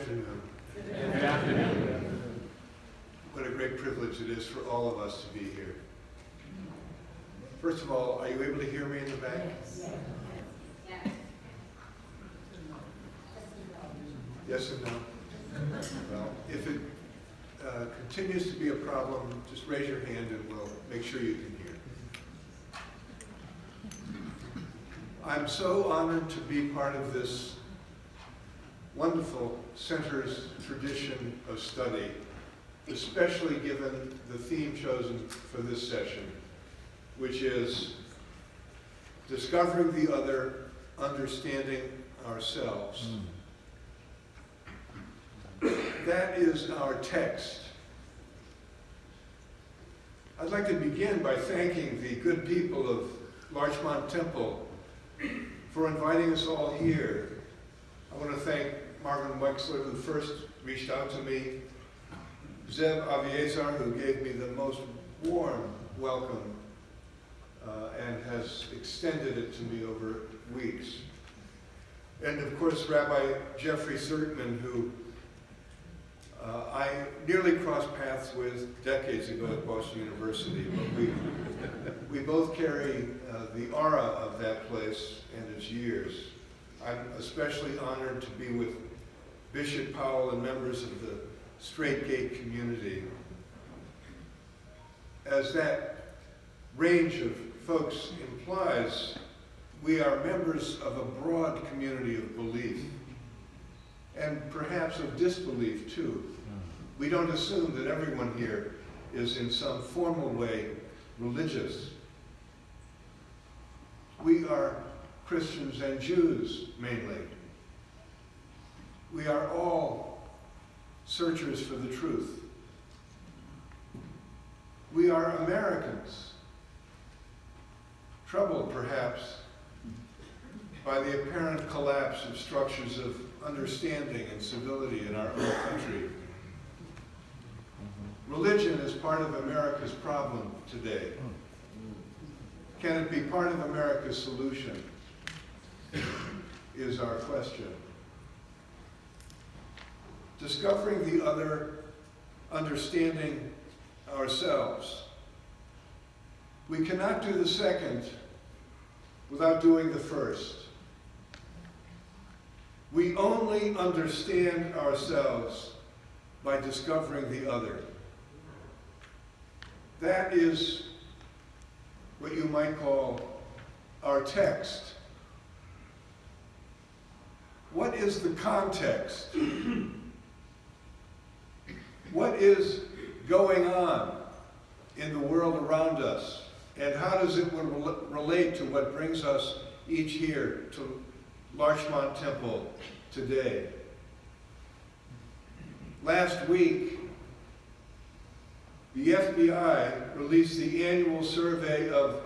afternoon. Good afternoon. What a great privilege it is for all of us to be here. First of all, are you able to hear me in the back? Yes and no? Well, if it continues to be a problem, just raise your hand and we'll make sure you can hear. I'm so honored to be part of this wonderful center's tradition of study, especially given the theme chosen for this session, which is discovering the other, understanding ourselves. That is our text. I'd like to begin by thanking the good people of Larchmont Temple for inviting us all here. I want to thank Marvin Wexler, who first reached out to me, Zev Aviezar, who gave me the most warm welcome and has extended it to me over weeks. And of course, Rabbi Jeffrey Zertman, who I nearly crossed paths with decades ago at Boston University, but we both carry the aura of that place and its years. I'm especially honored to be with Bishop Powell and members of the Straight Gate community. As that range of folks implies, we are members of a broad community of belief, and perhaps of disbelief too. We don't assume that everyone here is in some formal way religious. We are Christians and Jews mainly. We are all searchers for the truth. We are Americans, troubled perhaps by the apparent collapse of structures of understanding and civility in our own country. Religion is part of America's problem today. Can it be part of America's solution? Is our question. Discovering the other, understanding ourselves. We cannot do the second without doing the first. We only understand ourselves by discovering the other. That is what you might call our text. What is the context? What is going on in the world around us? And how does it relate to what brings us each here to Larchmont Temple today? Last week, the FBI released the annual survey of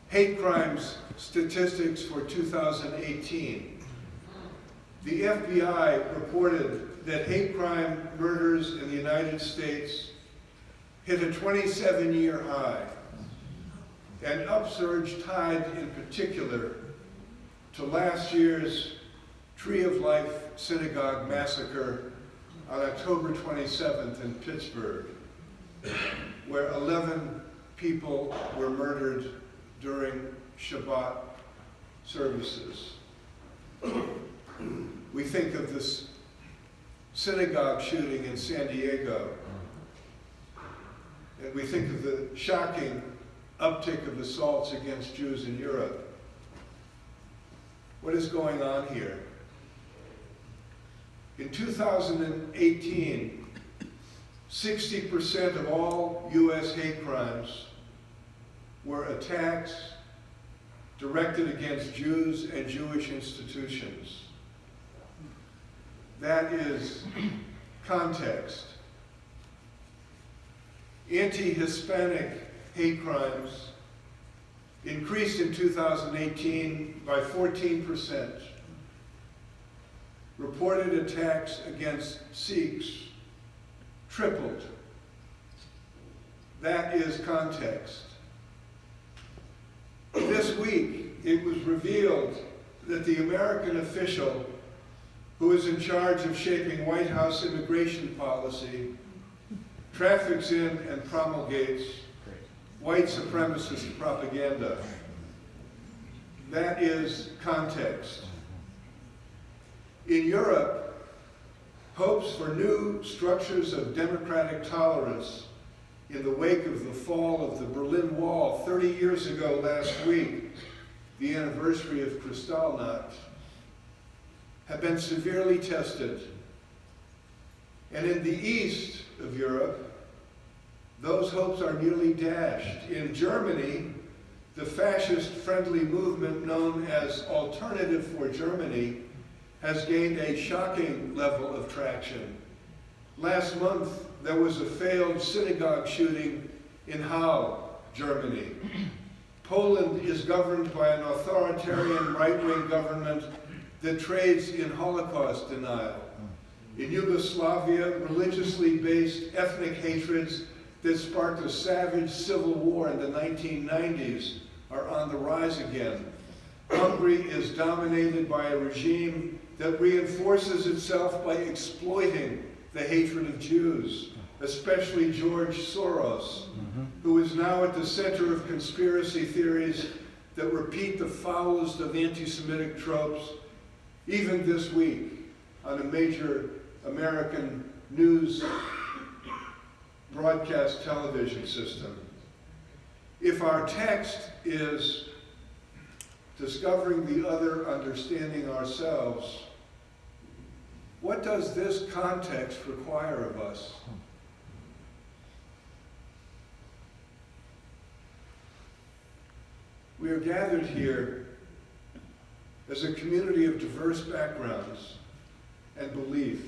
hate crimes statistics for 2018. The FBI reported that hate crime murders in the United States hit a 27-year high, an upsurge tied in particular to last year's Tree of Life Synagogue massacre on October 27th in Pittsburgh, where 11 people were murdered during Shabbat services. We think of this synagogue shooting in San Diego, and we think of the shocking uptick of assaults against Jews in Europe. What is going on here? In 2018, 60% of all U.S. hate crimes were attacks directed against Jews and Jewish institutions. That is context. Anti-Hispanic hate crimes increased in 2018 by 14%. Reported attacks against Sikhs tripled. That is context. This week, it was revealed that the American official who is in charge of shaping White House immigration policy, traffics in and promulgates white supremacist propaganda. That is context. In Europe, hopes for new structures of democratic tolerance in the wake of the fall of the Berlin Wall 30 years ago last week, the anniversary of Kristallnacht, have been severely tested. And in the east of Europe, those hopes are nearly dashed. In Germany, the fascist-friendly movement known as Alternative for Germany has gained a shocking level of traction. Last month, there was a failed synagogue shooting in Halle, Germany. Poland is governed by an authoritarian right-wing government that trades in Holocaust denial. In Yugoslavia, religiously based ethnic hatreds that sparked a savage civil war in the 1990s are on the rise again. Hungary is dominated by a regime that reinforces itself by exploiting the hatred of Jews, especially George Soros, who is now at the center of conspiracy theories that repeat the foulest of anti-Semitic tropes, even this week on a major American news broadcast television system. If our text is discovering the other, understanding ourselves, what does this context require of us? We are gathered here as a community of diverse backgrounds and belief.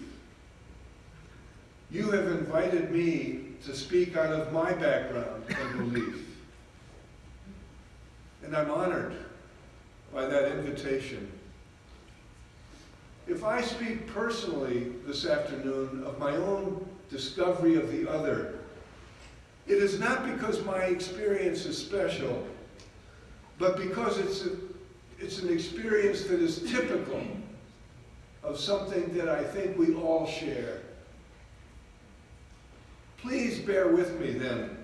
You have invited me to speak out of my background and belief. And I'm honored by that invitation. If I speak personally this afternoon of my own discovery of the other, it is not because my experience is special, but because it's an experience that is typical of something that I think we all share. Please bear with me then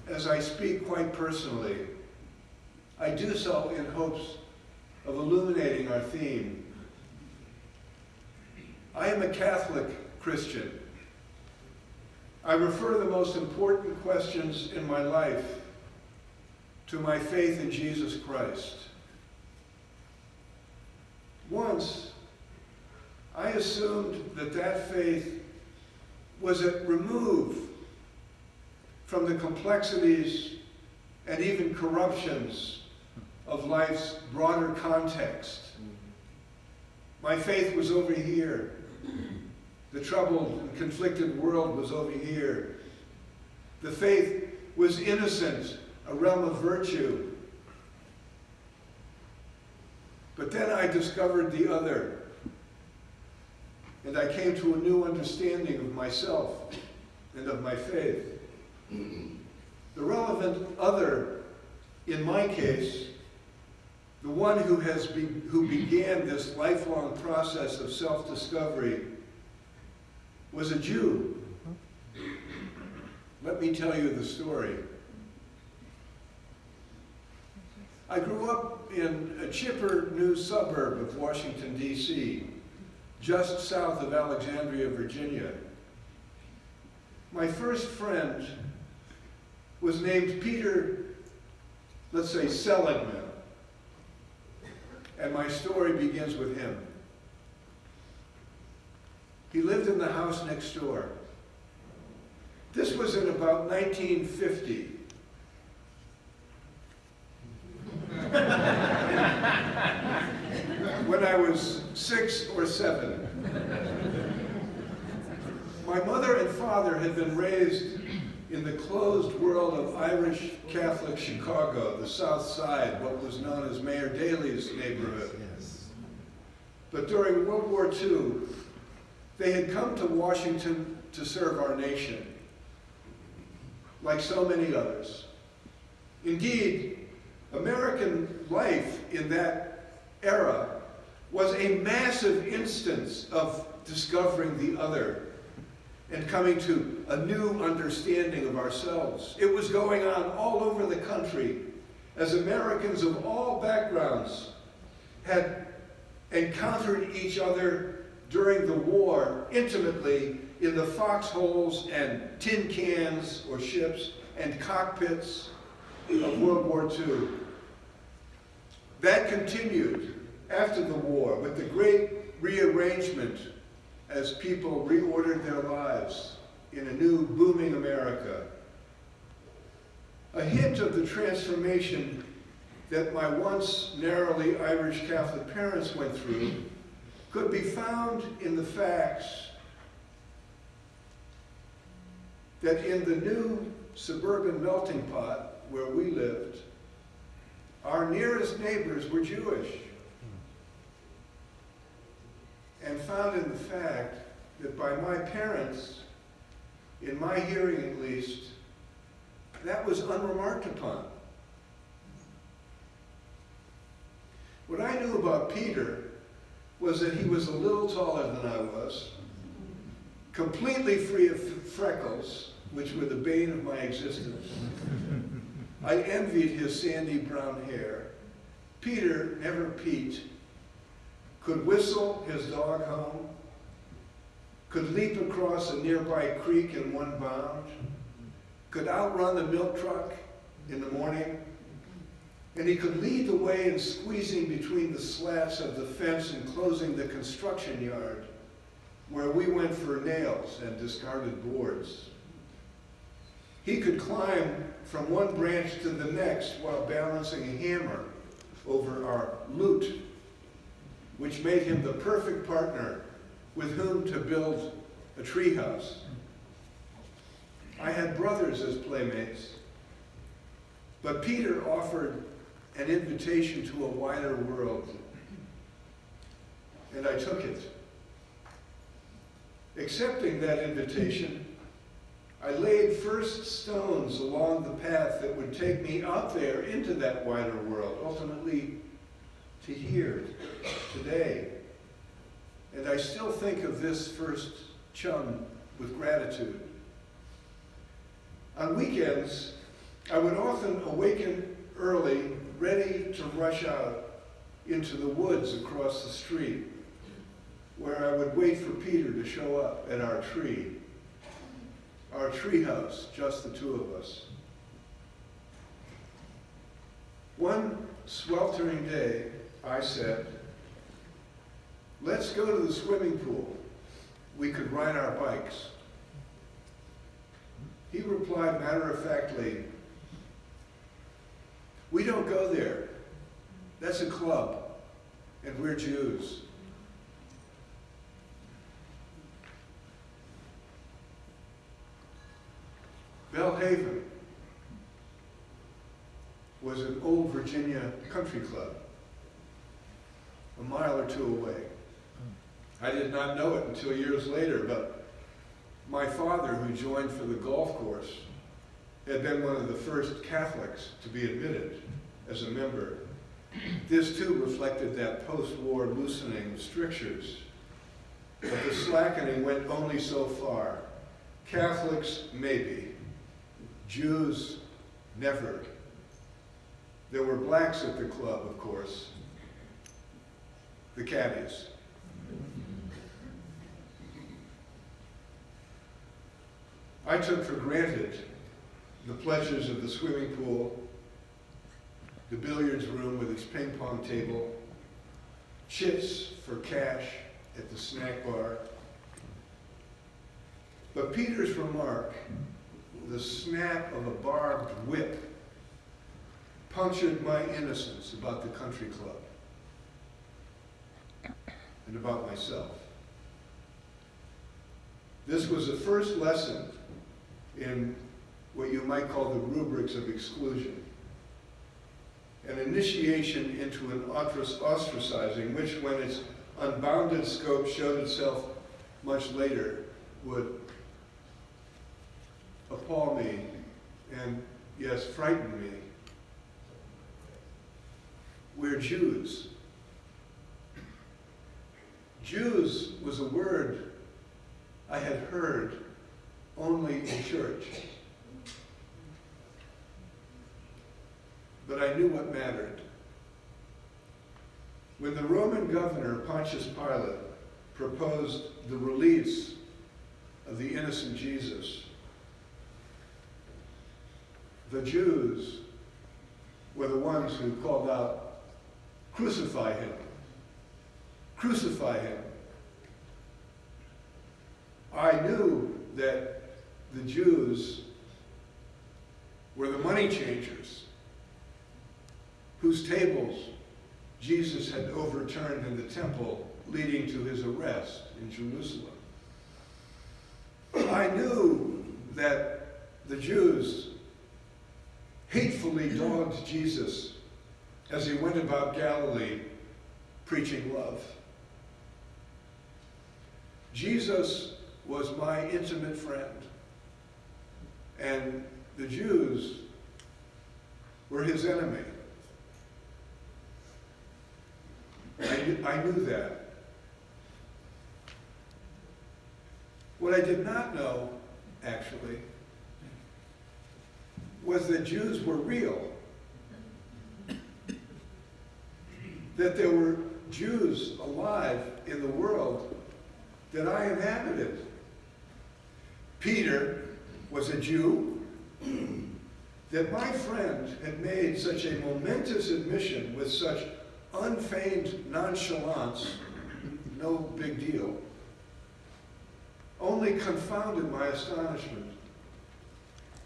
as I speak quite personally. I do so in hopes of illuminating our theme. I am a Catholic Christian. I refer the most important questions in my life to my faith in Jesus Christ. Once, I assumed that that faith was removed from the complexities and even corruptions of life's broader context. My faith was over here. The troubled and conflicted world was over here. The faith was innocent, a realm of virtue. But then I discovered the other, and I came to a new understanding of myself and of my faith. The relevant other, in my case, the one who began this lifelong process of self-discovery, was a Jew. Let me tell you the story. I grew up in a chipper new suburb of Washington, D.C., just south of Alexandria, Virginia. My first friend was named Peter, let's say, Seligman, and my story begins with him. He lived in the house next door. This was in about 1950. When I was 6 or 7. My mother and father had been raised in the closed world of Irish Catholic Chicago, the South Side, what was known as Mayor Daley's neighborhood. But during World War II, they had come to Washington to serve our nation, like so many others. Indeed, American life in that era was a massive instance of discovering the other and coming to a new understanding of ourselves. It was going on all over the country as Americans of all backgrounds had encountered each other during the war intimately in the foxholes and tin cans or ships and cockpits of World War II. That continued after the war with the great rearrangement as people reordered their lives in a new booming America. A hint of the transformation that my once narrowly Irish Catholic parents went through could be found in the facts that in the new suburban melting pot where we lived, our nearest neighbors were Jewish. And found in the fact that by my parents, in my hearing at least, that was unremarked upon. What I knew about Peter was that he was a little taller than I was, completely free of freckles, which were the bane of my existence. I envied his sandy brown hair. Peter, never Pete, could whistle his dog home, could leap across a nearby creek in one bound, could outrun the milk truck in the morning, and he could lead the way in squeezing between the slats of the fence enclosing the construction yard where we went for nails and discarded boards. He could climb from one branch to the next while balancing a hammer over our loot, which made him the perfect partner with whom to build a treehouse. I had brothers as playmates, but Peter offered an invitation to a wider world, and I took it. Accepting that invitation, I laid first stones along the path that would take me out there into that wider world, ultimately to here, today. And I still think of this first chum with gratitude. On weekends, I would often awaken early, ready to rush out into the woods across the street, where I would wait for Peter to show up at our treehouse, just the two of us. One sweltering day, I said, "Let's go to the swimming pool. We could ride our bikes." He replied matter-of-factly, "We don't go there. That's a club, and we're Jews." Bellhaven was an old Virginia country club, a mile or two away. I did not know it until years later, but my father, who joined for the golf course, had been one of the first Catholics to be admitted as a member. This too reflected that post-war loosening of strictures, but the slackening went only so far. Catholics, maybe. Jews, never. There were blacks at the club, of course. The caddies. I took for granted the pleasures of the swimming pool, the billiards room with its ping pong table, chits for cash at the snack bar. But Peter's remark, the snap of a barbed whip, punctured my innocence about the country club and about myself. This was the first lesson in what you might call the rubrics of exclusion, an initiation into an ostracizing, which, when its unbounded scope showed itself much later, would appall me and, yes, frighten me. We're Jews. Jews was a word I had heard only in church. But I knew what mattered. When the Roman governor, Pontius Pilate, proposed the release of the innocent Jesus, the Jews were the ones who called out, "Crucify him! Crucify him!" I knew that the Jews were the money changers whose tables Jesus had overturned in the temple, leading to his arrest in Jerusalem. I knew that the Jews hatefully dogged Jesus as he went about Galilee preaching love. Jesus was my intimate friend, and the Jews were his enemy. I knew that. What I did not know, actually, was that Jews were real. That there were Jews alive in the world that I inhabited. Peter was a Jew. That my friend had made such a momentous admission with such unfeigned nonchalance, no big deal, only confounded my astonishment.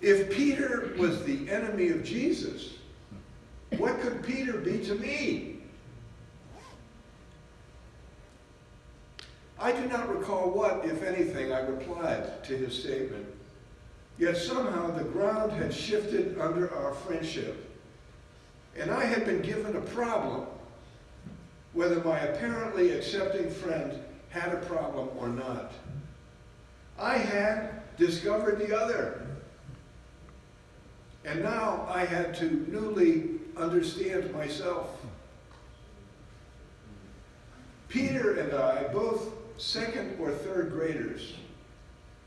If Peter was the enemy of Jesus, what could Peter be to me? I do not recall what, if anything, I replied to his statement. Yet somehow the ground had shifted under our friendship, and I had been given a problem, whether my apparently accepting friend had a problem or not. I had discovered the other, and now I had to newly understand myself. Peter and I, both second or third graders,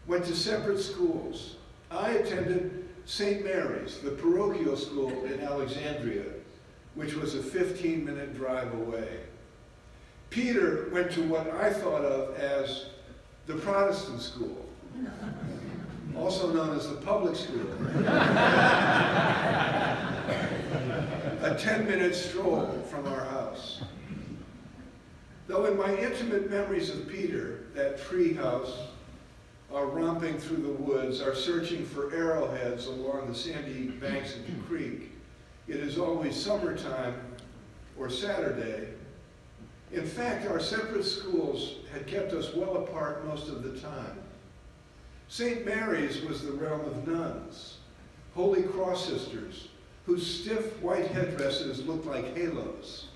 went to separate schools. I attended St. Mary's, the parochial school in Alexandria, which was a 15-minute drive away. Peter went to what I thought of as the Protestant school, also known as the public school. A 10-minute stroll from our house. Though in my intimate memories of Peter, that tree house, our romping through the woods, our searching for arrowheads along the sandy banks of the creek, it is always summertime or Saturday. In fact, our separate schools had kept us well apart most of the time. St. Mary's was the realm of nuns, Holy Cross sisters, whose stiff white headdresses looked like halos,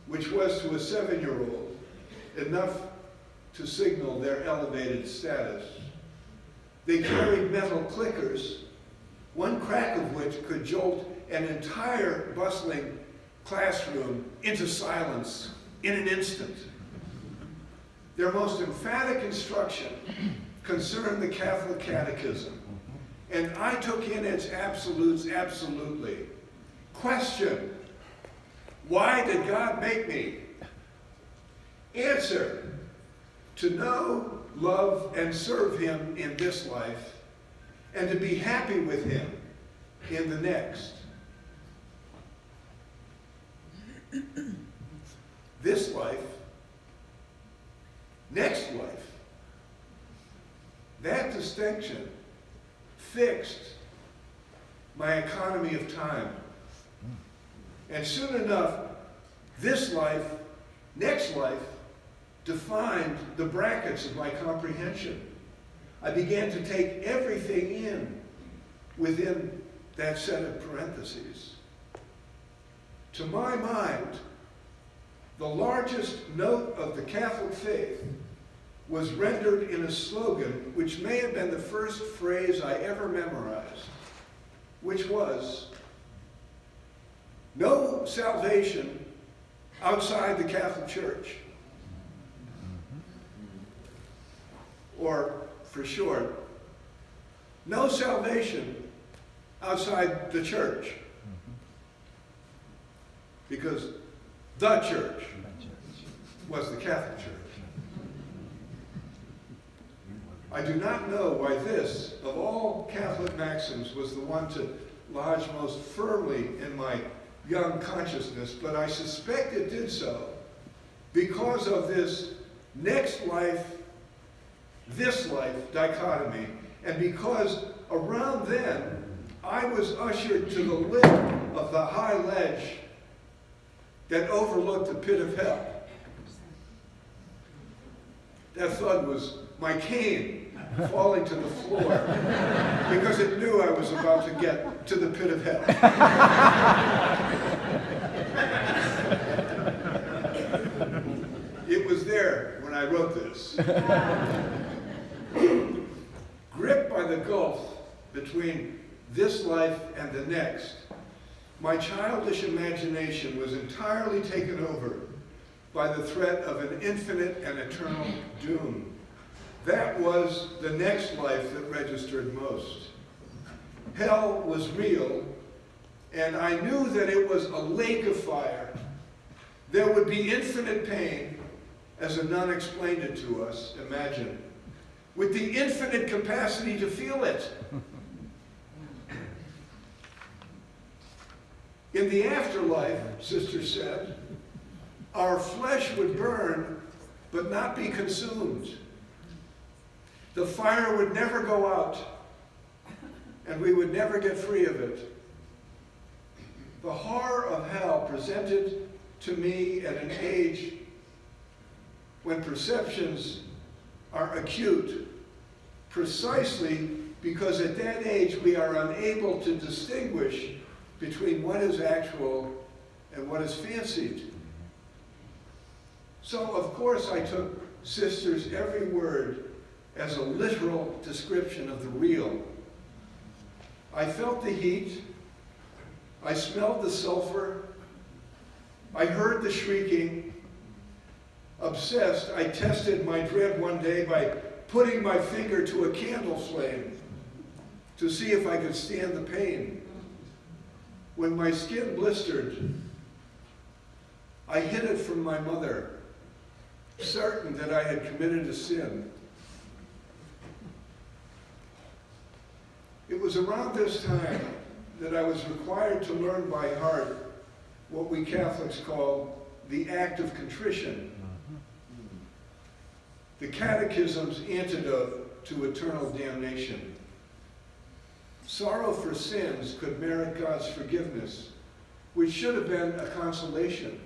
which was to a 7-year-old enough to signal their elevated status. They carried metal clickers, one crack of which could jolt an entire bustling classroom into silence in an instant. Their most emphatic instruction concerned the Catholic Catechism, and I took in its absolutes absolutely. Question: why did God make me? Answer: to know, love, and serve him in this life, and to be happy with him in the next. This life, next life. That distinction fixed my economy of time. And soon enough, this life, next life, defined the brackets of my comprehension. I began to take everything in within that set of parentheses. To my mind, the largest note of the Catholic faith was rendered in a slogan which may have been the first phrase I ever memorized, which was, "No salvation outside the Catholic Church." or for short, no salvation outside the church. Because the church was the Catholic Church. I do not know why this, of all Catholic maxims, was the one to lodge most firmly in my young consciousness, but I suspect it did so because of this next life, this life dichotomy, and because around then I was ushered to the lip of the high ledge that overlooked the pit of hell. That thud was my cane falling to the floor because it knew I was about to get to the pit of hell. It was there when I wrote this. Gripped by the gulf between this life and the next, my childish imagination was entirely taken over by the threat of an infinite and eternal doom. That was the next life that registered most. Hell was real, and I knew that it was a lake of fire. There would be infinite pain, as a nun explained it to us, imagine, with the infinite capacity to feel it. In the afterlife, Sister said, our flesh would burn, but not be consumed. The fire would never go out, and we would never get free of it. The horror of hell presented to me at an age when perceptions are acute, precisely because at that age we are unable to distinguish between what is actual and what is fancied. So, of course, I took Sister's every word as a literal description of the real. I felt the heat. I smelled the sulfur. I heard the shrieking. Obsessed, I tested my dread one day by putting my finger to a candle flame to see if I could stand the pain. When my skin blistered, I hid it from my mother, certain that I had committed a sin. It was around this time that I was required to learn by heart what we Catholics call the act of contrition, the Catechism's antidote to eternal damnation. Sorrow for sins could merit God's forgiveness, which should have been a consolation.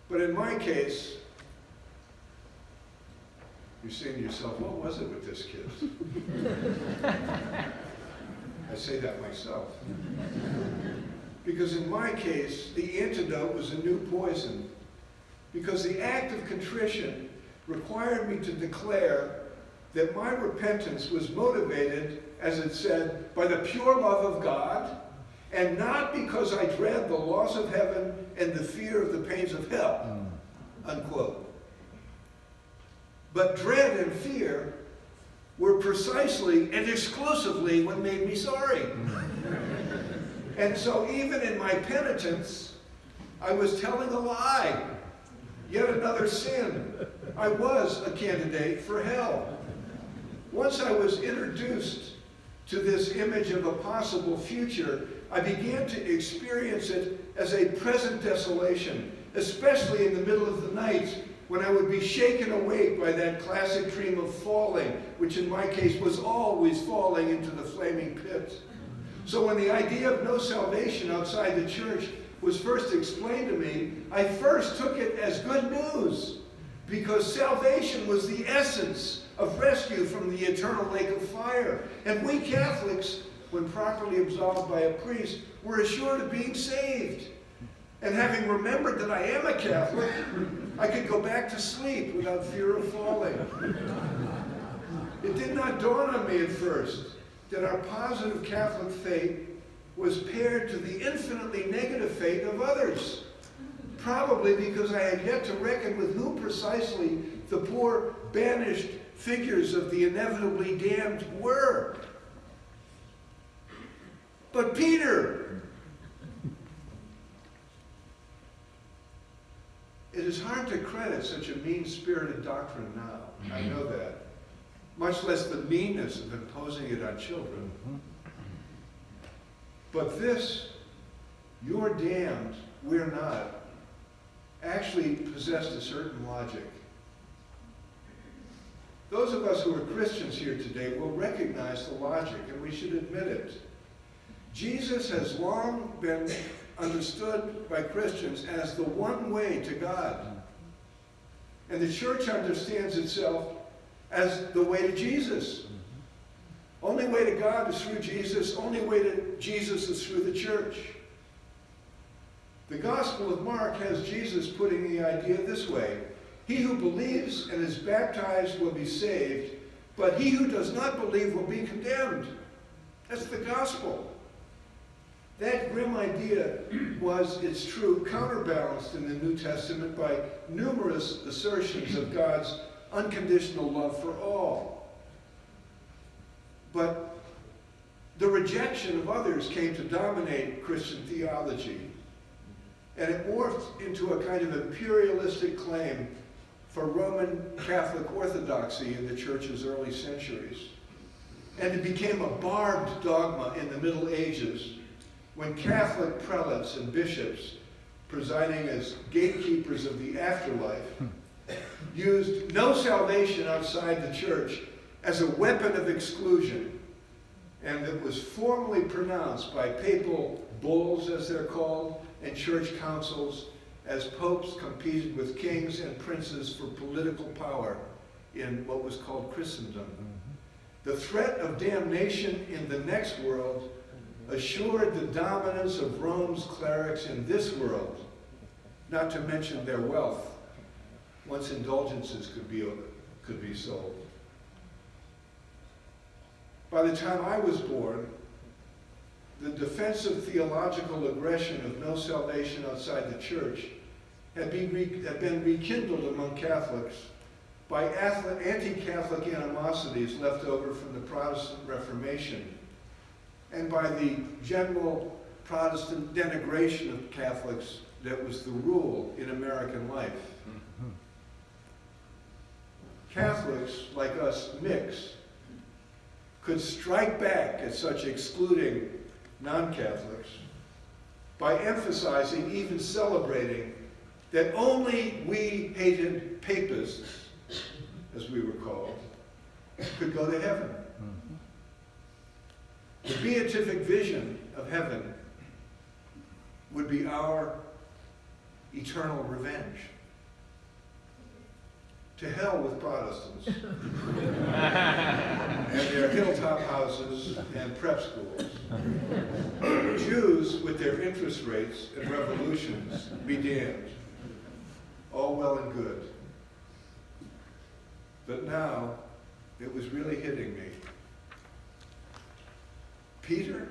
But in my case, you're saying to yourself, what was it with this kid? I say that myself. Because in my case, the antidote was a new poison. Because the act of contrition required me to declare that my repentance was motivated, as it said, by the pure love of God, and not because I dread the loss of heaven and the fear of the pains of hell, unquote. But dread and fear were precisely and exclusively what made me sorry. And so even in my penitence, I was telling a lie. Yet another sin. I was a candidate for hell. Once I was introduced to this image of a possible future, I began to experience it as a present desolation, especially in the middle of the night when I would be shaken awake by that classic dream of falling, which in my case was always falling into the flaming pit. So when the idea of no salvation outside the church was first explained to me, I first took it as good news, because salvation was the essence of rescue from the eternal lake of fire. And we Catholics, when properly absolved by a priest, were assured of being saved. And having remembered that I am a Catholic, I could go back to sleep without fear of falling. It did not dawn on me at first that our positive Catholic faith was paired to the infinitely negative fate of others. Probably because I had yet to reckon with who precisely the poor, banished figures of the inevitably damned were. But Peter, it is hard to credit such a mean-spirited doctrine now. I know that. Much less the meanness of imposing it on children. But this, you're damned, we're not, actually possessed a certain logic. Those of us who are Christians here today will recognize the logic, and we should admit it. Jesus has long been understood by Christians as the one way to God. And the church understands itself as the way to Jesus. Only way to God is through Jesus. Only way to Jesus is through the church. The Gospel of Mark has Jesus putting the idea this way: he who believes and is baptized will be saved, but he who does not believe will be condemned. That's the gospel. That grim idea was, it's true, counterbalanced in the New Testament by numerous assertions of God's unconditional love for all. But the rejection of others came to dominate Christian theology, and it morphed into a kind of imperialistic claim for Roman Catholic orthodoxy in the church's early centuries. And it became a barbed dogma in the Middle Ages, when Catholic prelates and bishops, presiding as gatekeepers of the afterlife, used no salvation outside the church as a weapon of exclusion, and it was formally pronounced by papal bulls, as they're called, and church councils, as popes competed with kings and princes for political power in what was called Christendom. The threat of damnation in the next world assured the dominance of Rome's clerics in this world, not to mention their wealth, once indulgences could be sold. By the time I was born, the defensive theological aggression of no salvation outside the church had been rekindled among Catholics by anti-Catholic animosities left over from the Protestant Reformation, and by the general Protestant denigration of Catholics that was the rule in American life. Catholics, like us, could strike back at such excluding non-Catholics by emphasizing, even celebrating, that only we hated papists, as we were called, could go to heaven. The beatific vision of heaven would be our eternal revenge. To hell with Protestants and their hilltop houses and prep schools. Jews with their interest rates and revolutions be damned. All well and good. But now, it was really hitting me. Peter?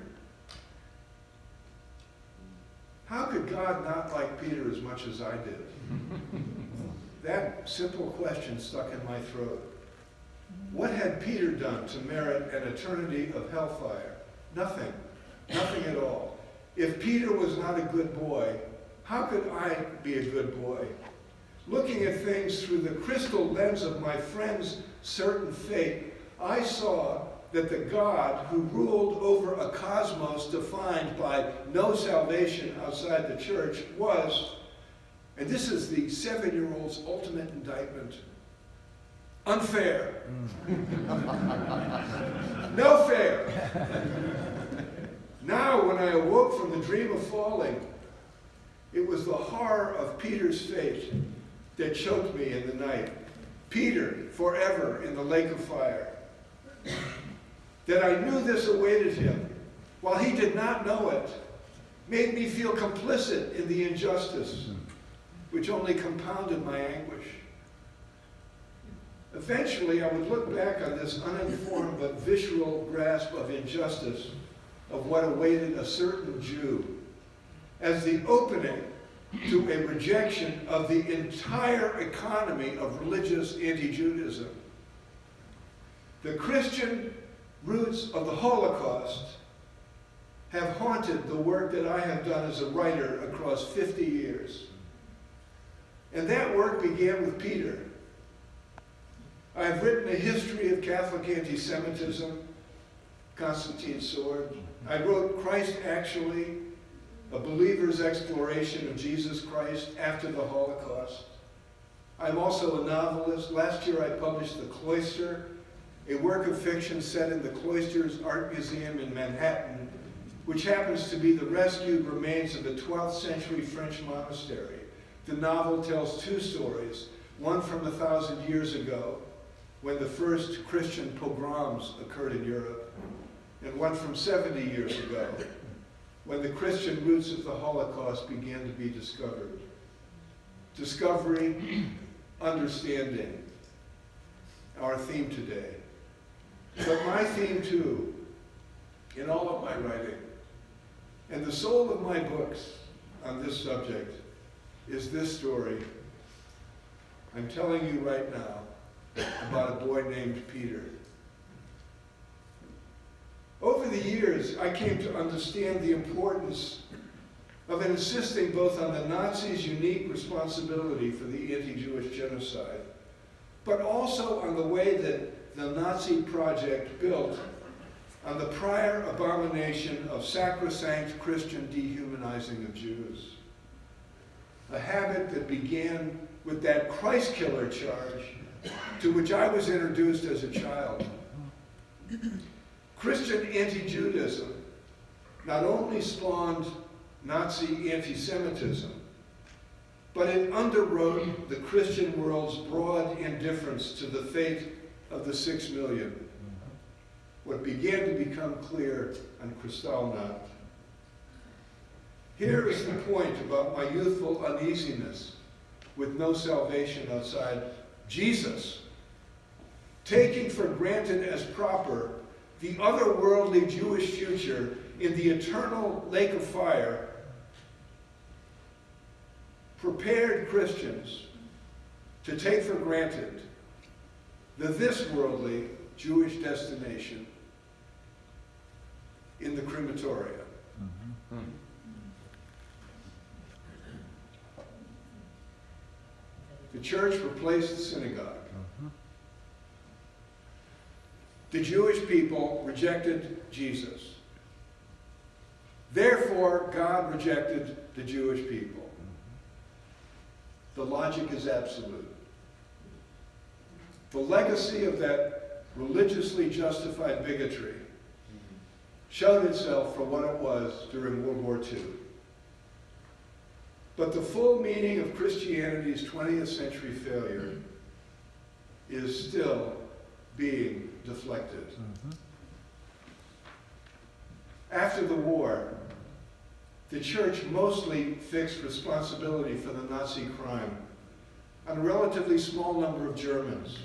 How could God not like Peter as much as I did? That simple question stuck in my throat. What had Peter done to merit an eternity of hellfire? Nothing. Nothing at all. If Peter was not a good boy, how could I be a good boy? Looking at things through the crystal lens of my friend's certain fate, I saw that the God who ruled over a cosmos defined by no salvation outside the church was, and this is the 7-year-old's ultimate indictment, unfair. No fair. Now, when I awoke from the dream of falling, it was the horror of Peter's fate that choked me in the night. Peter, forever in the lake of fire. That I knew this awaited him, while he did not know it, made me feel complicit in the injustice, which only compounded my anguish. Eventually, I would look back on this uninformed but visceral grasp of injustice, of what awaited a certain Jew, as the opening to a rejection of the entire economy of religious anti-Judaism. The Christian roots of the Holocaust have haunted the work that I have done as a writer across 50 years. And that work began with Peter. I have written a history of Catholic anti-Semitism, Constantine's sword. I wrote Christ Actually, a believer's exploration of Jesus Christ after the Holocaust. I'm also a novelist. Last year I published The Cloister, a work of fiction set in the Cloisters Art Museum in Manhattan, which happens to be the rescued remains of a 12th century French monastery. The novel tells two stories, one from 1,000 years ago, when the first Christian pogroms occurred in Europe, and one from 70 years ago, when the Christian roots of the Holocaust began to be discovered. Discovery, understanding, our theme today. But my theme too, in all of my writing, and the soul of my books on this subject, is this story I'm telling you right now about a boy named Peter. Over the years, I came to understand the importance of insisting both on the Nazis' unique responsibility for the anti-Jewish genocide, but also on the way that the Nazi project built on the prior abomination of sacrosanct Christian dehumanizing of Jews. A habit that began with that Christ killer charge to which I was introduced as a child. Christian anti-Judaism not only spawned Nazi anti-Semitism, but it underwrote the Christian world's broad indifference to the fate of the 6 million. What began to become clear on Kristallnacht. Here is the point about my youthful uneasiness with no salvation outside Jesus. Taking for granted as proper the otherworldly Jewish future in the eternal lake of fire prepared Christians to take for granted the this-worldly Jewish destination in the crematoria. The church replaced the synagogue. The Jewish people rejected Jesus. Therefore, God rejected the Jewish people. The logic is absolute. The legacy of that religiously justified bigotry showed itself for what it was during World War II. But the full meaning of Christianity's 20th century failure is still being deflected. After the war, the church mostly fixed responsibility for the Nazi crime on a relatively small number of Germans.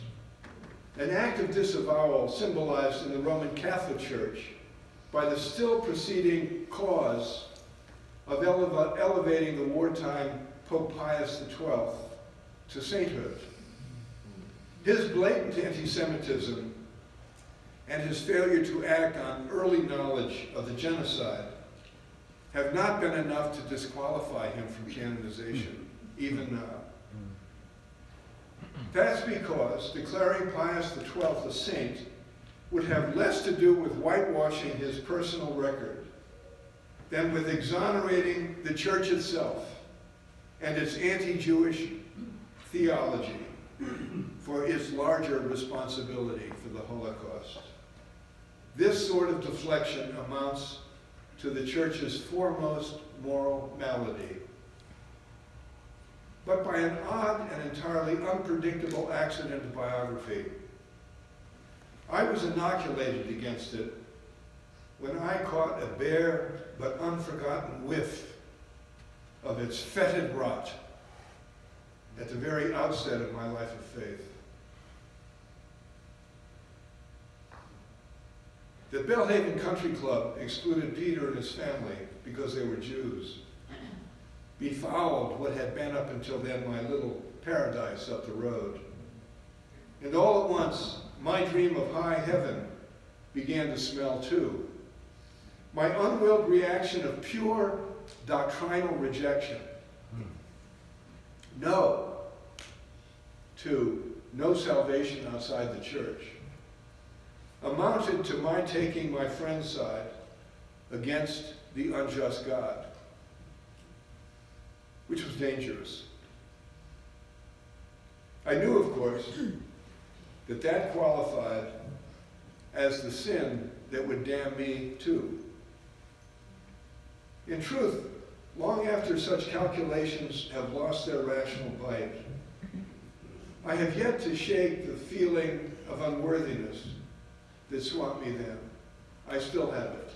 An act of disavowal symbolized in the Roman Catholic Church by the still proceeding cause of elevating the wartime Pope Pius XII to sainthood. His blatant anti-Semitism and his failure to act on early knowledge of the genocide have not been enough to disqualify him from canonization, even now. That's because declaring Pius XII a saint would have less to do with whitewashing his personal record than with exonerating the church itself and its anti-Jewish theology for its larger responsibility for the Holocaust. This sort of deflection amounts to the church's foremost moral malady. But by an odd and entirely unpredictable accident of biography, I was inoculated against it when I caught a bare but unforgotten whiff of its fetid rot at the very outset of my life of faith. The Belhaven Country Club excluded Peter and his family because they were Jews. befouled what had been up until then my little paradise up the road. And all at once, my dream of high heaven began to smell too. My unwilled reaction of pure doctrinal rejection. No to no salvation outside the church amounted to my taking my friend's side against the unjust God, which was dangerous. I knew, of course, that that qualified as the sin that would damn me too. In truth, long after such calculations have lost their rational bite, I have yet to shake the feeling of unworthiness that swamped me then. I still have it.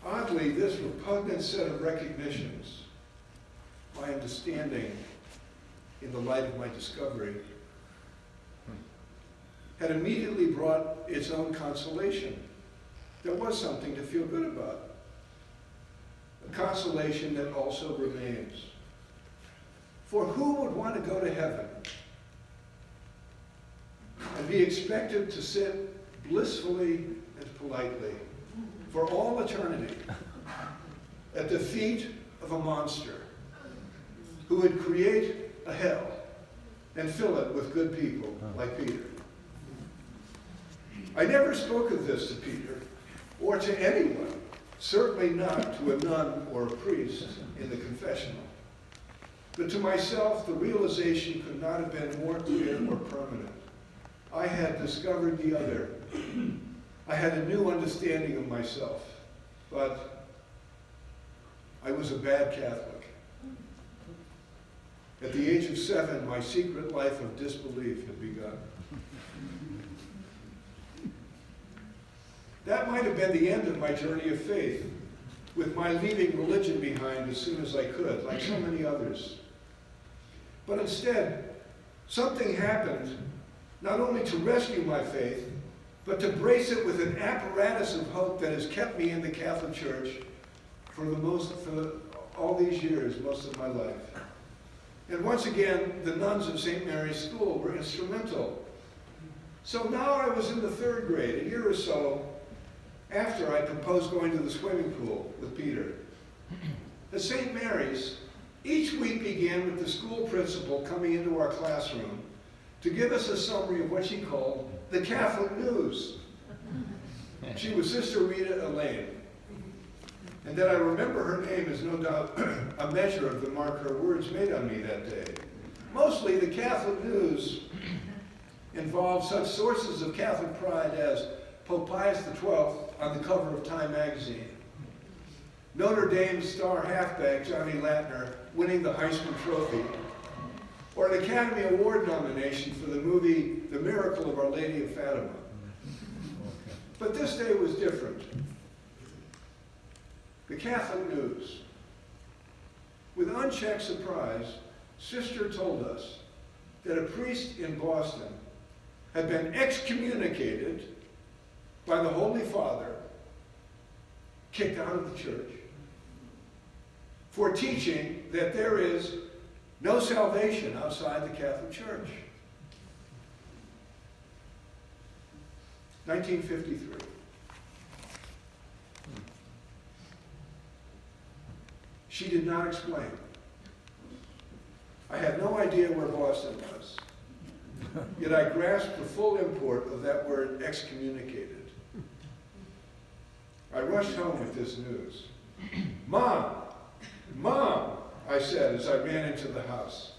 Oddly, this repugnant set of recognitions, my understanding in the light of my discovery, had immediately brought its own consolation. There was something to feel good about. A consolation that also remains. For who would want to go to heaven and be expected to sit blissfully and politely for all eternity at the feet of a monster who would create a hell and fill it with good people like Peter? I never spoke of this to Peter or to anyone, certainly not to a nun or a priest in the confessional. But to myself, the realization could not have been more clear or permanent. I had discovered the other. I had a new understanding of myself, but I was a bad Catholic. At the age of 7, my secret life of disbelief had begun. That might have been the end of my journey of faith, with my leaving religion behind as soon as I could, like so many others. But instead, something happened, not only to rescue my faith, but to brace it with an apparatus of hope that has kept me in the Catholic Church for all these years, most of my life. And once again, the nuns of St. Mary's School were instrumental. So now I was in the 3rd grade, a year or so after I proposed going to the swimming pool with Peter. At St. Mary's, each week began with the school principal coming into our classroom to give us a summary of what she called the Catholic news. She was Sister Rita Elaine. And that I remember her name is no doubt a measure of the mark her words made on me that day. Mostly the Catholic news involved such sources of Catholic pride as Pope Pius XII on the cover of Time magazine, Notre Dame star halfback Johnny Latner winning the Heisman Trophy, or an Academy Award nomination for the movie The Miracle of Our Lady of Fatima. But this day was different. The Catholic news. With unchecked surprise, Sister told us that a priest in Boston had been excommunicated by the Holy Father, kicked out of the church, for teaching that there is no salvation outside the Catholic Church. 1953. She did not explain. I had no idea where Boston was. Yet I grasped the full import of that word excommunicated. I rushed home with this news. Mom, Mom, I said as I ran into the house.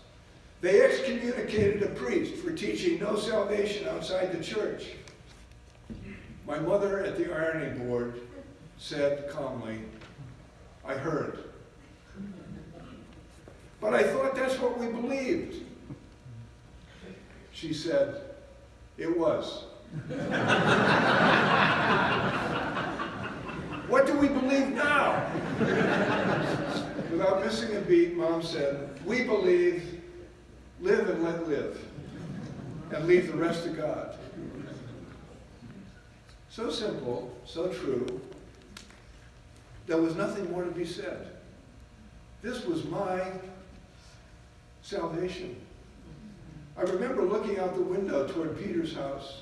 They excommunicated a priest for teaching no salvation outside the church. My mother at the ironing board said calmly, I heard. But I thought that's what we believed. She said, it was. What do we believe now? Without missing a beat, Mom said, we believe, live and let live, and leave the rest to God. So simple, so true, there was nothing more to be said. This was my salvation. I remember looking out the window toward Peter's house.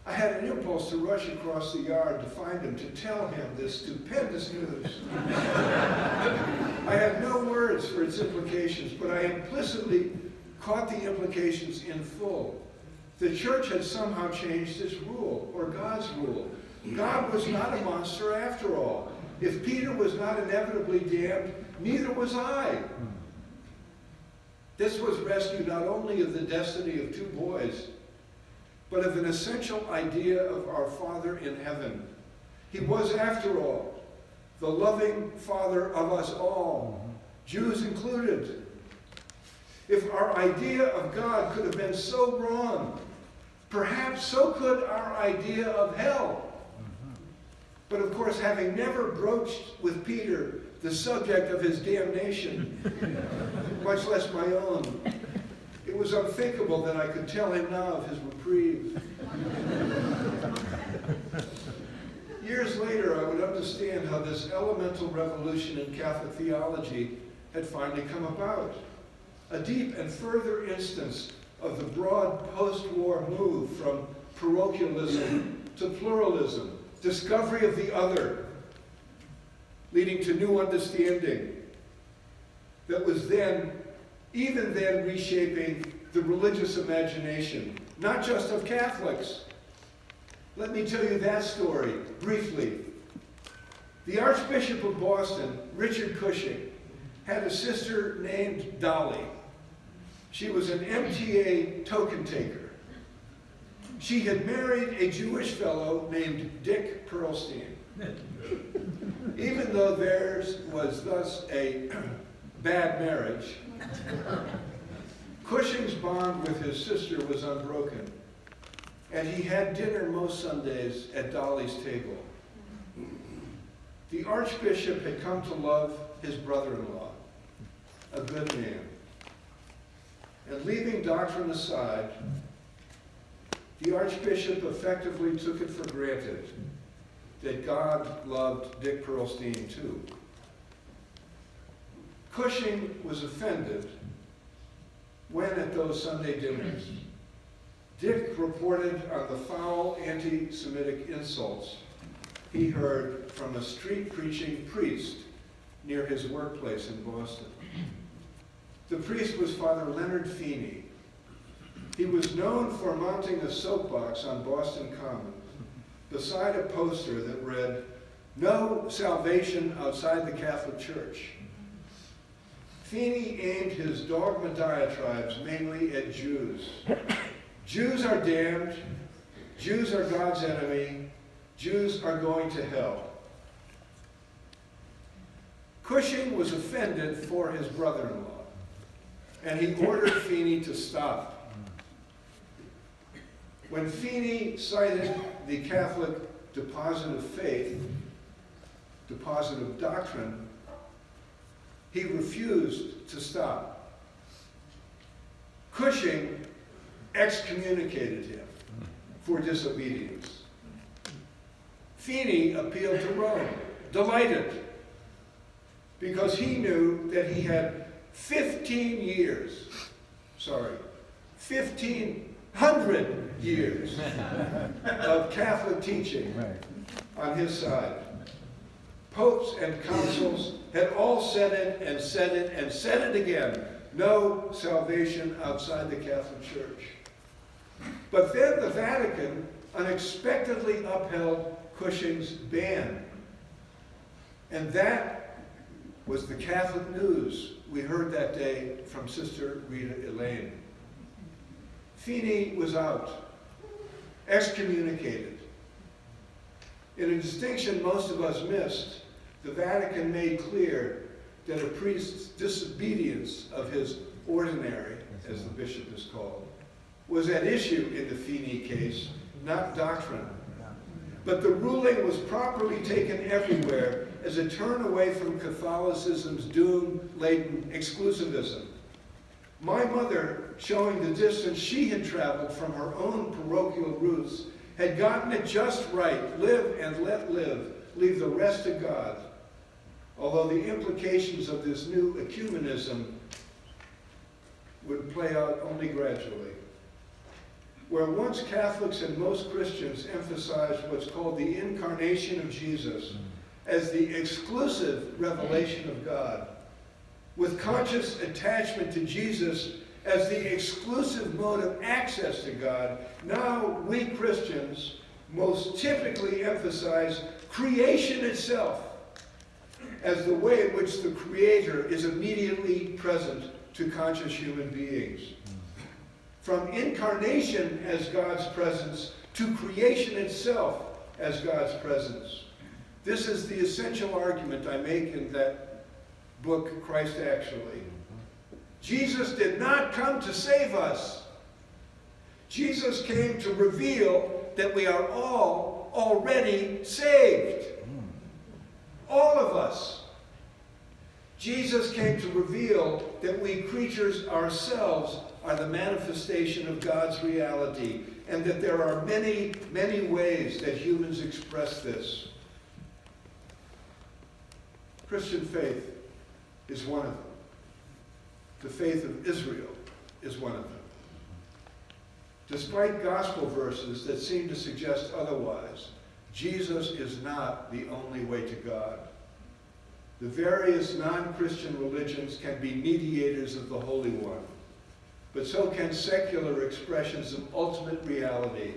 I had an impulse to rush across the yard to find him, to tell him this stupendous news. I had no words for its implications, but I implicitly caught the implications in full. The church had somehow changed its rule, or God's rule. God was not a monster after all. If Peter was not inevitably damned, neither was I. This was rescue not only of the destiny of two boys, but of an essential idea of our Father in heaven. He was, after all, the loving Father of us all, Jews included. If our idea of God could have been so wrong, perhaps so could our idea of hell. But of course, having never broached with Peter the subject of his damnation, much less my own, it was unthinkable that I could tell him now of his reprieve. Years later, I would understand how this elemental revolution in Catholic theology had finally come about. A deep and further instance of the broad post-war move from parochialism to pluralism, discovery of the other, leading to new understanding that was then, even then, reshaping the religious imagination, not just of Catholics. Let me tell you that story briefly. The Archbishop of Boston, Richard Cushing, had a sister named Dolly. She was an MTA token taker. She had married a Jewish fellow named Dick Pearlstein. Even though theirs was thus a bad marriage, Cushing's bond with his sister was unbroken, and he had dinner most Sundays at Dolly's table. The Archbishop had come to love his brother-in-law, a good man. And leaving doctrine aside, the Archbishop effectively took it for granted that God loved Dick Pearlstein too. Cushing was offended when, at those Sunday dinners, Dick reported on the foul anti-Semitic insults he heard from a street-preaching priest near his workplace in Boston. The priest was Father Leonard Feeney. He was known for mounting a soapbox on Boston Common beside a poster that read, "No salvation outside the Catholic Church." Feeney aimed his dogma diatribes mainly at Jews. Jews are damned. Jews are God's enemy. Jews are going to hell. Cushing was offended for his brother-in-law, and he ordered Feeney to stop. When Feeney cited the Catholic deposit of faith, deposit of doctrine, he refused to stop. Cushing excommunicated him for disobedience. Feeney appealed to Rome, delighted, because he knew that he had 1,500 years of Catholic teaching on his side. Popes and councils had all said it and said it and said it again. No salvation outside the Catholic Church. But then the Vatican unexpectedly upheld Cushing's ban. And that was the Catholic news we heard that day from Sister Rita Elaine. Feeney was out, excommunicated. In a distinction most of us missed, the Vatican made clear that a priest's disobedience of his ordinary, as the bishop is called, was at issue in the Feeney case, not doctrine. But the ruling was properly taken everywhere as a turn away from Catholicism's doom-laden exclusivism. My mother, showing the distance she had traveled from her own parochial roots, had gotten it just right. Live and let live. Leave the rest to God. although the implications of this new ecumenism would play out only gradually. Where once Catholics and most Christians emphasized what's called the incarnation of Jesus as the exclusive revelation of God, with conscious attachment to Jesus as the exclusive mode of access to God, now we Christians most typically emphasize creation itself as the way in which the Creator is immediately present to conscious human beings. From incarnation as God's presence to creation itself as God's presence. This is the essential argument I make in that book, Christ Actually. Jesus did not come to save us. Jesus came to reveal that we are all already saved. All of us. Jesus came to reveal that we creatures ourselves are the manifestation of God's reality, and that there are many, many ways that humans express this. Christian faith is one of them. The faith of Israel is one of them. Despite gospel verses that seem to suggest otherwise, Jesus is not the only way to God. The various non-Christian religions can be mediators of the Holy One, but so can secular expressions of ultimate reality,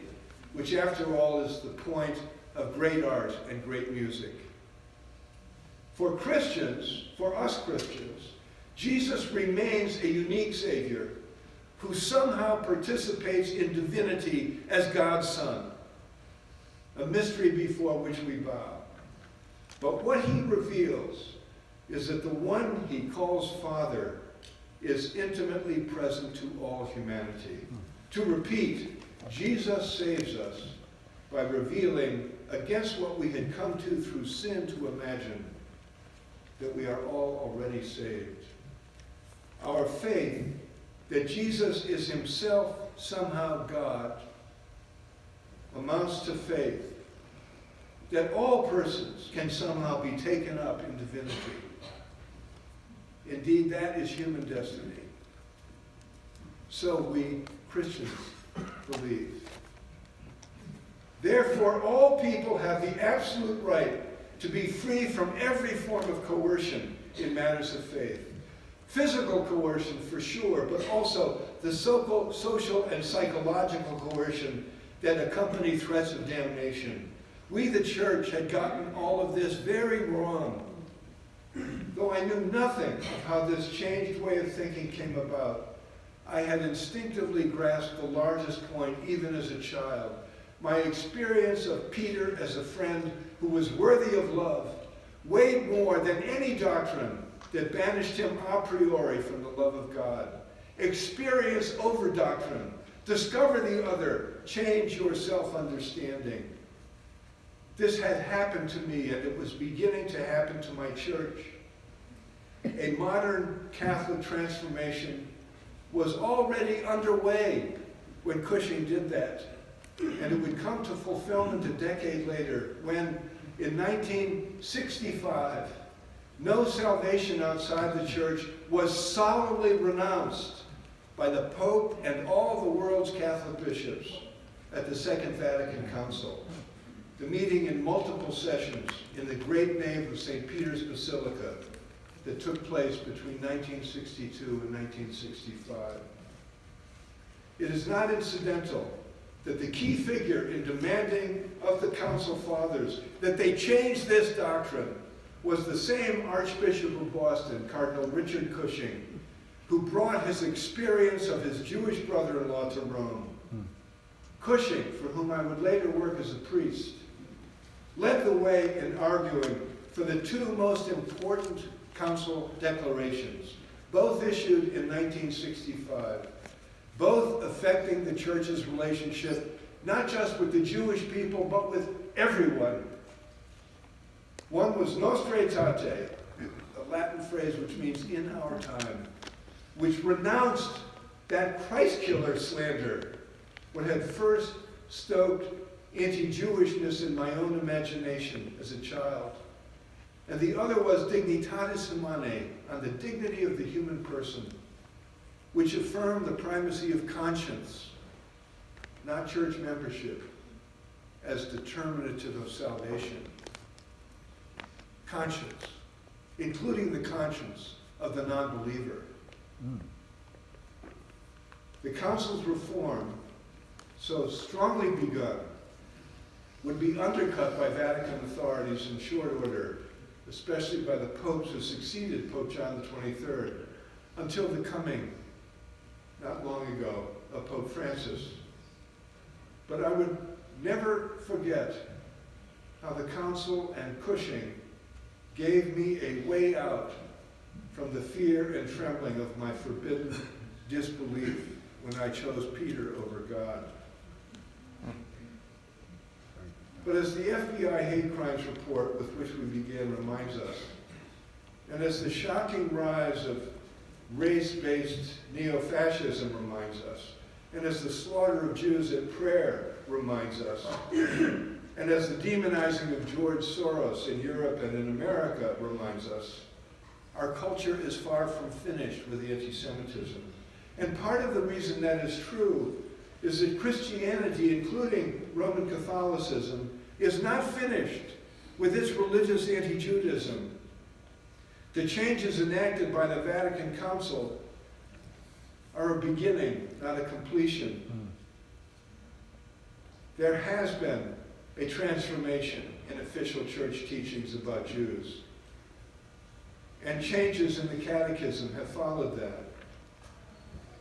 which after all is the point of great art and great music. For Christians, for us Christians, Jesus remains a unique Savior who somehow participates in divinity as God's Son, a mystery before which we bow. But what he reveals is that the one he calls Father is intimately present to all humanity. To repeat, Jesus saves us by revealing, against what we had come to through sin to imagine, that we are all already saved. Our faith that Jesus is himself somehow God amounts to faith that all persons can somehow be taken up in divinity. Indeed, that is human destiny. So we Christians believe. Therefore, all people have the absolute right to be free from every form of coercion in matters of faith. Physical coercion, for sure, but also the social and psychological coercion that accompany threats of damnation. We, the church, had gotten all of this very wrong. Though I knew nothing of how this changed way of thinking came about, I had instinctively grasped the largest point even as a child. My experience of Peter as a friend who was worthy of love weighed more than any doctrine that banished him a priori from the love of God. Experience over doctrine. Discover the other. Change your self-understanding. This had happened to me, and it was beginning to happen to my church. A modern Catholic transformation was already underway when Cushing did that. And it would come to fulfillment a decade later when, in 1965, no salvation outside the church was solemnly renounced by the Pope and all the world's Catholic bishops at the Second Vatican Council. The meeting in multiple sessions in the great nave of St. Peter's Basilica that took place between 1962 and 1965. It is not incidental that the key figure in demanding of the Council Fathers that they change this doctrine was the same Archbishop of Boston, Cardinal Richard Cushing, who brought his experience of his Jewish brother-in-law to Rome. Cushing, for whom I would later work as a priest, led the way in arguing for the two most important council declarations, both issued in 1965, both affecting the church's relationship not just with the Jewish people, but with everyone. One was Nostra Aetate, a Latin phrase which means in our time, which renounced that Christ-killer slander, what had first stoked anti-Jewishness in my own imagination as a child. And the other was Dignitatis Humanae, on the dignity of the human person, which affirmed the primacy of conscience, not church membership, as determinative of salvation. Conscience, including the conscience of the non-believer. The Council's reform, so strongly begun, would be undercut by Vatican authorities in short order, especially by the popes who succeeded Pope John XXIII, until the coming, not long ago, of Pope Francis. But I would never forget how the Council and Cushing gave me a way out from the fear and trembling of my forbidden disbelief when I chose Peter over God. But as the FBI hate crimes report with which we began reminds us, and as the shocking rise of race-based neo-fascism reminds us, and as the slaughter of Jews at prayer reminds us, and as the demonizing of George Soros in Europe and in America reminds us, our culture is far from finished with anti-Semitism. And part of the reason that is true is that Christianity, including Roman Catholicism, is not finished with its religious anti-Judaism. The changes enacted by the Vatican Council are a beginning, not a completion. There has been a transformation in official church teachings about Jews, and changes in the catechism have followed that.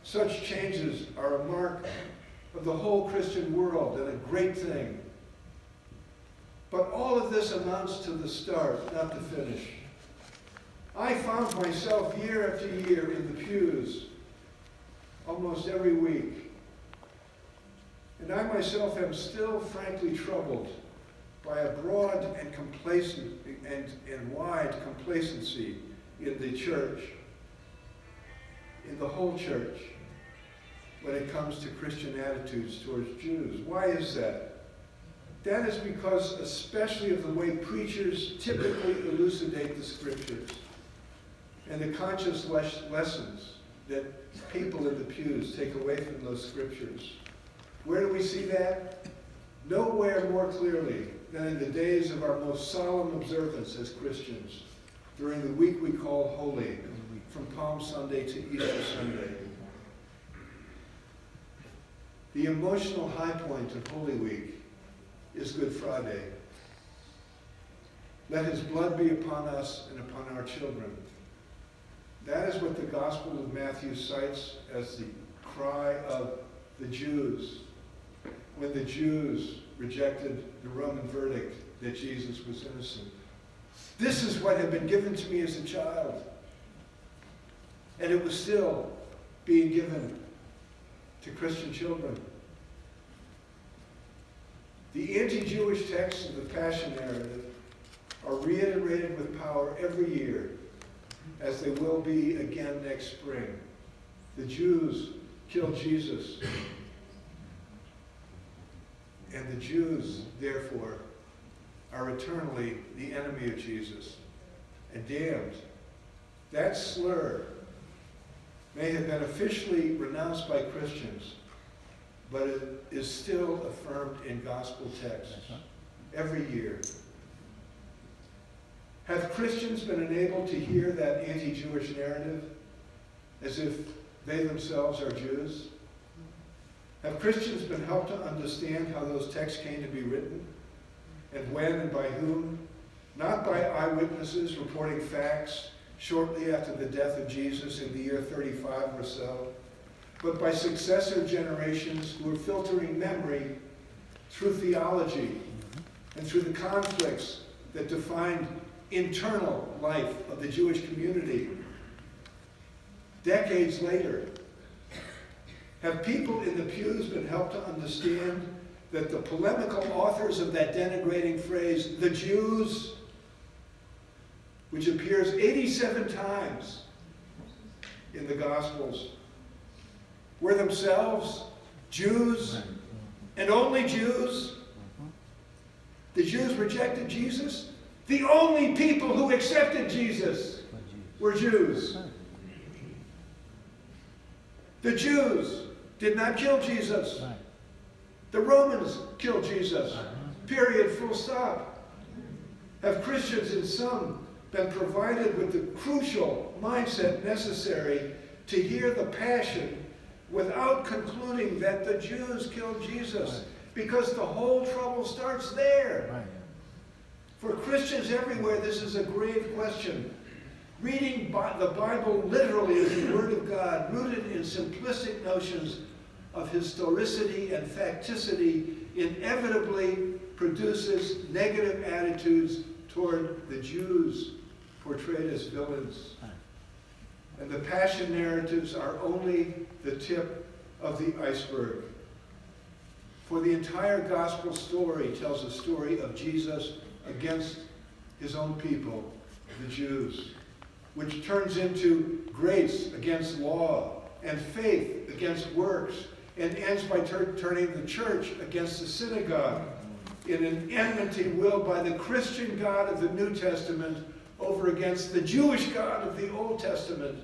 Such changes are a mark of the whole Christian world and a great thing. But all of this amounts to the start, not the finish. I found myself year after year in the pews, almost every week. And I myself am still frankly troubled by a broad and complacent and wide complacency in the church, in the whole church, when it comes to Christian attitudes towards Jews. Why is that? That is because especially of the way preachers typically elucidate the scriptures and the conscious lessons that people in the pews take away from those scriptures. Where do we see that? Nowhere more clearly than in the days of our most solemn observance as Christians, during the week we call Holy, from Palm Sunday to Easter Sunday. The emotional high point of Holy Week is Good Friday. Let his blood be upon us and upon our children. That is what the Gospel of Matthew cites as the cry of the Jews, when the Jews rejected the Roman verdict that Jesus was innocent. This is what had been given to me as a child, and it was still being given to Christian children. The anti-Jewish texts of the Passion narrative are reiterated with power every year, as they will be again next spring. The Jews killed Jesus, and the Jews, therefore, are eternally the enemy of Jesus and damned. That slur may have been officially renounced by Christians, but it is still affirmed in gospel texts every year. Have Christians been enabled to hear that anti-Jewish narrative as if they themselves are Jews? Have Christians been helped to understand how those texts came to be written, and when and by whom? Not by eyewitnesses reporting facts shortly after the death of Jesus in the year 35 or so, but by successive generations who are filtering memory through theology and through the conflicts that defined internal life of the Jewish community. Decades later, have people in the pews been helped to understand that the polemical authors of that denigrating phrase, the Jews, which appears 87 times in the Gospels, were themselves Jews and only Jews? The Jews rejected Jesus. The only people who accepted Jesus were Jews. The Jews did not kill Jesus. The Romans killed Jesus. Period, full stop. Have Christians in some been provided with the crucial mindset necessary to hear the passion without concluding that the Jews killed Jesus? Because the whole trouble starts there. For Christians everywhere, this is a grave question. Reading the Bible literally as the Word of God, rooted in simplistic notions of historicity and facticity, inevitably produces negative attitudes toward the Jews portrayed as villains. And the passion narratives are only the tip of the iceberg. For the entire gospel story tells a story of Jesus against his own people, the Jews, which turns into grace against law and faith against works, and ends by turning the church against the synagogue in an enmity willed by the Christian God of the New Testament over against the Jewish God of the Old Testament.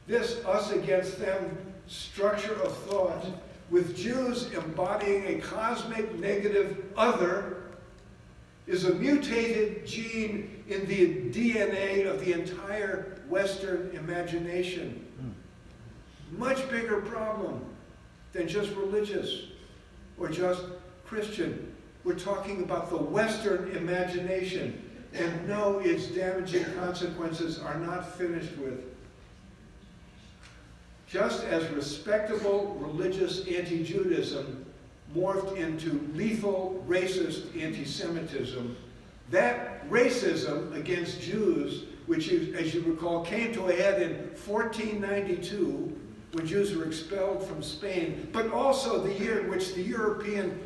This us against them structure of thought, with Jews embodying a cosmic negative other, is a mutated gene in the DNA of the entire Western imagination. Much bigger problem than just religious or just Christian. We're talking about the Western imagination, and no, its damaging consequences are not finished with. Just as respectable religious anti-Judaism morphed into lethal racist anti-Semitism, that racism against Jews, which, as you recall, came to a head in 1492, when Jews were expelled from Spain, but also the year in which the European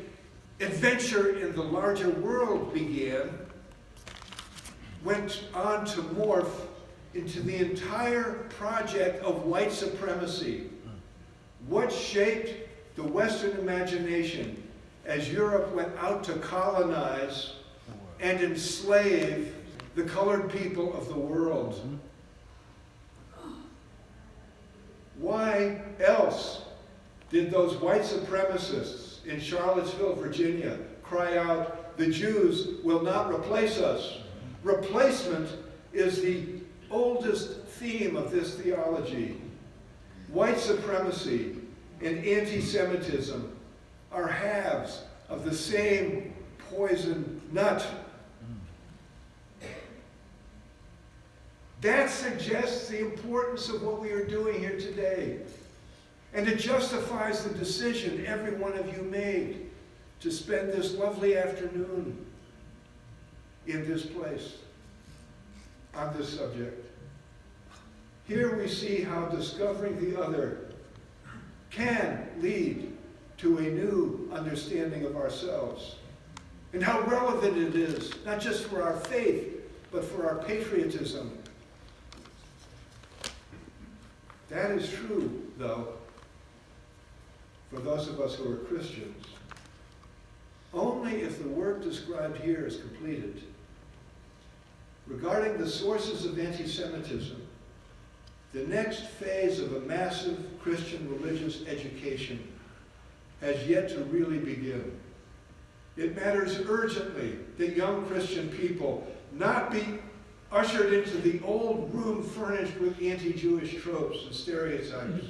adventure in the larger world began, went on to morph into the entire project of white supremacy. What shaped the Western imagination as Europe went out to colonize and enslave the colored people of the world? Why else did those white supremacists in Charlottesville, Virginia, cry out, "The Jews will not replace us"? Replacement is the oldest theme of this theology. White supremacy and anti-Semitism are halves of the same poison nut. That suggests the importance of what we are doing here today. And it justifies the decision every one of you made to spend this lovely afternoon in this place on this subject. Here we see how discovering the other can lead to a new understanding of ourselves, and how relevant it is, not just for our faith, but for our patriotism. That is true, though, for those of us who are Christians, only if the work described here is completed. Regarding the sources of anti-Semitism, the next phase of a massive Christian religious education has yet to really begin. It matters urgently that young Christian people not be ushered into the old room furnished with anti-Jewish tropes and stereotypes.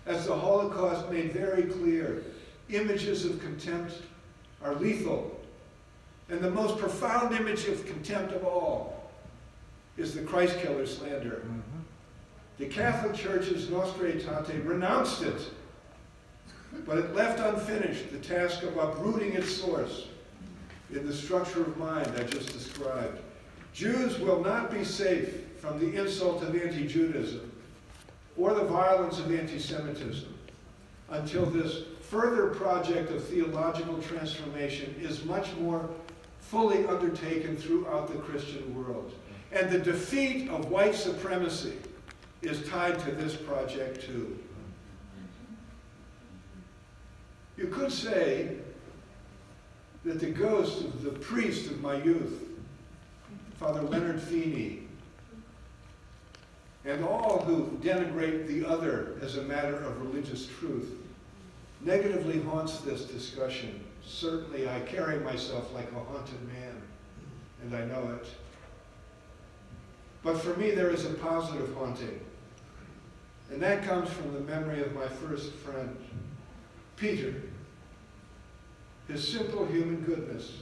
As the Holocaust made very clear, images of contempt are lethal. And the most profound image of contempt of all is the Christ killer slander. The Catholic Church's Nostra Aetate renounced it, but it left unfinished the task of uprooting its source in the structure of mind I just described. Jews will not be safe from the insult of anti-Judaism or the violence of anti-Semitism until this further project of theological transformation is much more fully undertaken throughout the Christian world. And the defeat of white supremacy is tied to this project too. You could say that the ghost of the priest of my youth Father Leonard Feeney, and all who denigrate the other as a matter of religious truth, negatively haunts this discussion. Certainly I carry myself like a haunted man, and I know it. But for me there is a positive haunting, and that comes from the memory of my first friend, Peter. His simple human goodness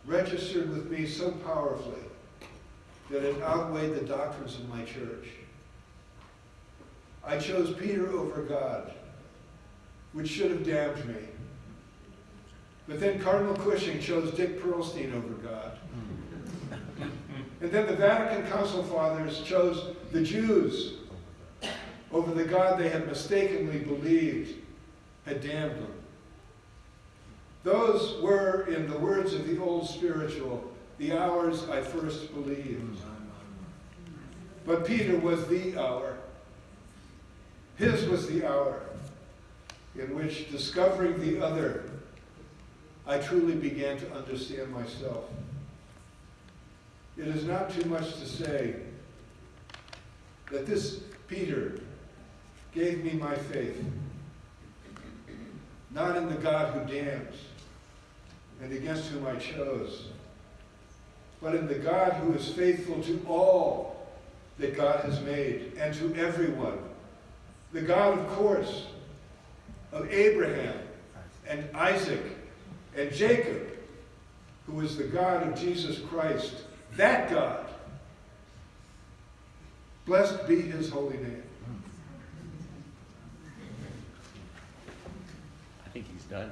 registered with me so powerfully that it outweighed the doctrines of my church. I chose Peter over God, which should have damned me. But then Cardinal Cushing chose Dick Pearlstein over God. And then the Vatican Council Fathers chose the Jews over the God they had mistakenly believed had damned them. Those were, in the words of the old spiritual, the hours I first believed. But Peter was the hour. His was the hour in which, discovering the other, I truly began to understand myself. It is not too much to say that this Peter gave me my faith, not in the God who damns and against whom I chose, but in the God who is faithful to all that God has made and to everyone. The God, of course, of Abraham and Isaac and Jacob, who is the God of Jesus Christ, that God. Blessed be his holy name. I think he's done.